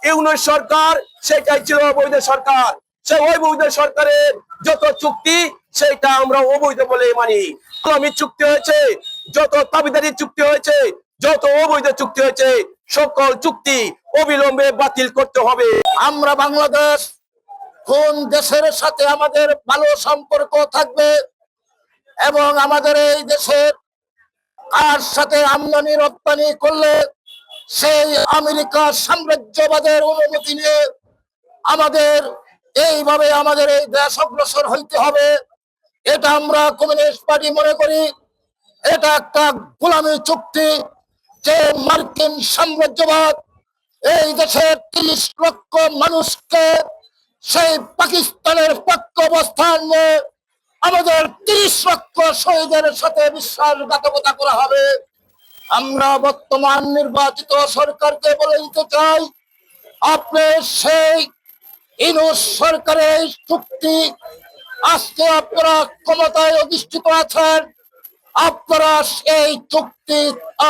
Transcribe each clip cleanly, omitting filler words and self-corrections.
ইউনূস সরকার সেটাই ছিল অবৈধ সরকার। সেই অবৈধ সরকারের যত চুক্তি সেটা আমরা অবৈধ বলে মানি। ইসলামী চুক্তি হয়েছে, যত দাবিদারি চুক্তি হয়েছে, যত অবৈধ চুক্তি হয়েছে, সকল চুক্তি অবিলম্বে বাতিল করতে হবে। আমরা বাংলাদেশ কোন দেশের সাথে আমাদের ভালো সম্পর্ক থাকবে এবং আমাদের এই দেশের কার সাথে আমদানি রপ্তানি করলে সেই আমেরিকা সাম্রাজ্যবাদের অনুমতি নিয়ে আমাদের এইভাবে আমাদের এই দেশ অগ্রসর হইতে হবে, এটা আমরা কমিউনিস্ট পার্টি মনে করি এটা একটা গোলামী চুক্তি। যে মার্কিন সাম্রাজ্যবাদ এই দেশের 30 লক্ষ মানুষকে সেই পাকিস্তানের পক্ষ অবস্থান নিয়ে আমাদের 30 লক্ষ শহীদের সাথে বিশ্বাসঘাতকতা করা হবে। আমরা বর্তমান নির্বাচিত সরকারকে বলে দিতে চাই, আপনি সেই ইউনূস সরকারের চুক্তি আজকে আপনারা ক্ষমতায় অধিষ্ঠিত আছেন, আপনারা এই চুক্তি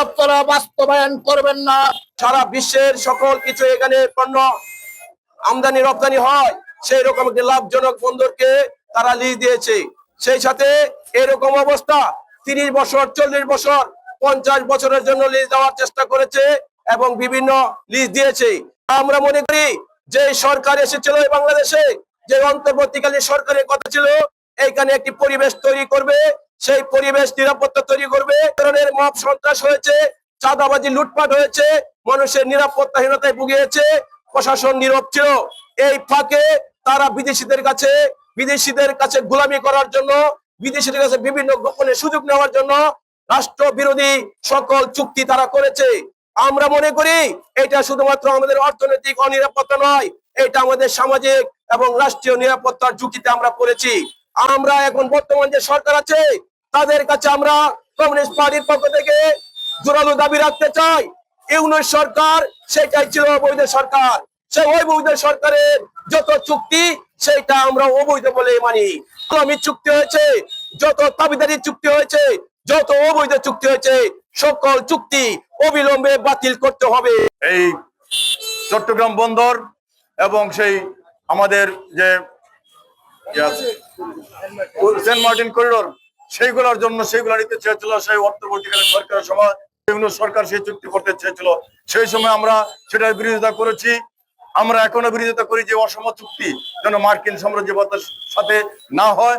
আপনারা বাস্তবায়ন করবেন না। সারা বিশ্বের সকল কিছু এখানে পণ্য আমদানি রপ্তানি হয়, সেই রকম একটি লাভজনক বন্দরকে তারা লিজ দিয়েছে। সেই সাথে এরকম অবস্থা 30 বছর, 40 বছর, 50 বছরের জন্য লিজ দেওয়ার চেষ্টা করেছে এবং বিভিন্ন লিজ দিয়েছে। আমরা মনে করি যে সরকার এসেছিল বাংলাদেশে, যে অন্তর্বর্তীকালীন সরকারের কথা ছিল এইখানে একটি পরিবেশ তৈরি করবে, সেই পরিবেশ নিরাপত্তা তৈরি করবে। ধরনের মব সন্ত্রাস হয়েছে, চাঁদাবাজি, লুটপাট হয়েছে, মানুষের নিরাপত্তাহীনতায় ভুগিয়েছে, প্রশাসন নীরব ছিল। এই ফাঁকে তারা বিদেশিদের কাছে গোলামি করার জন্য, বিদেশিদের কাছে বিভিন্ন গোপনে সুযোগ নেওয়ার জন্য রাষ্ট্র বিরোধী সকল চুক্তি তারা করেছে। আমরা মনে করি এটা শুধুমাত্র আমাদের অর্থনৈতিক অনিরাপত্তা নয়, এটা আমাদের সামাজিক এবং রাষ্ট্রীয় নিরাপত্তার ঝুঁকিতে আমরা পড়েছি। আমরা এখন বর্তমান যে সরকার আছে তাদের কাছে আমরা কমিউনিস্ট পার্টির পক্ষ থেকে জোরালো দাবি রাখতে চাই, ইউনূস সরকার সেটাই ছিল অবৈধ সরকার। সেই অবৈধ সরকারের যত চুক্তি সেটা আমরা অবৈধ বলে মানি। ইসলামী চুক্তি হয়েছে, যত দাবিদারি চুক্তি হয়েছে, যত অবৈধ চুক্তি হয়েছে, সকল চুক্তি অবিলম্বে বাতিল করতে হবে। এই চট্টগ্রাম বন্দর এবং সেই আমাদের যে সেন্ট মার্টিন করিডোর সেইগুলোর জন্য সেইগুলো নিতে চেয়েছিল সেই অন্তর্বর্তীকালীন সরকারের সময় ইউনূস সরকার সেই চুক্তি করতে চেয়েছিল। সেই সময় আমরা সেটার বিরোধিতা করেছি। আমরা এখনো বিরোধিতা করি যে অসম চুক্তি যেন মার্কিন সাম্রাজ্যবাদের সাথে না হয়।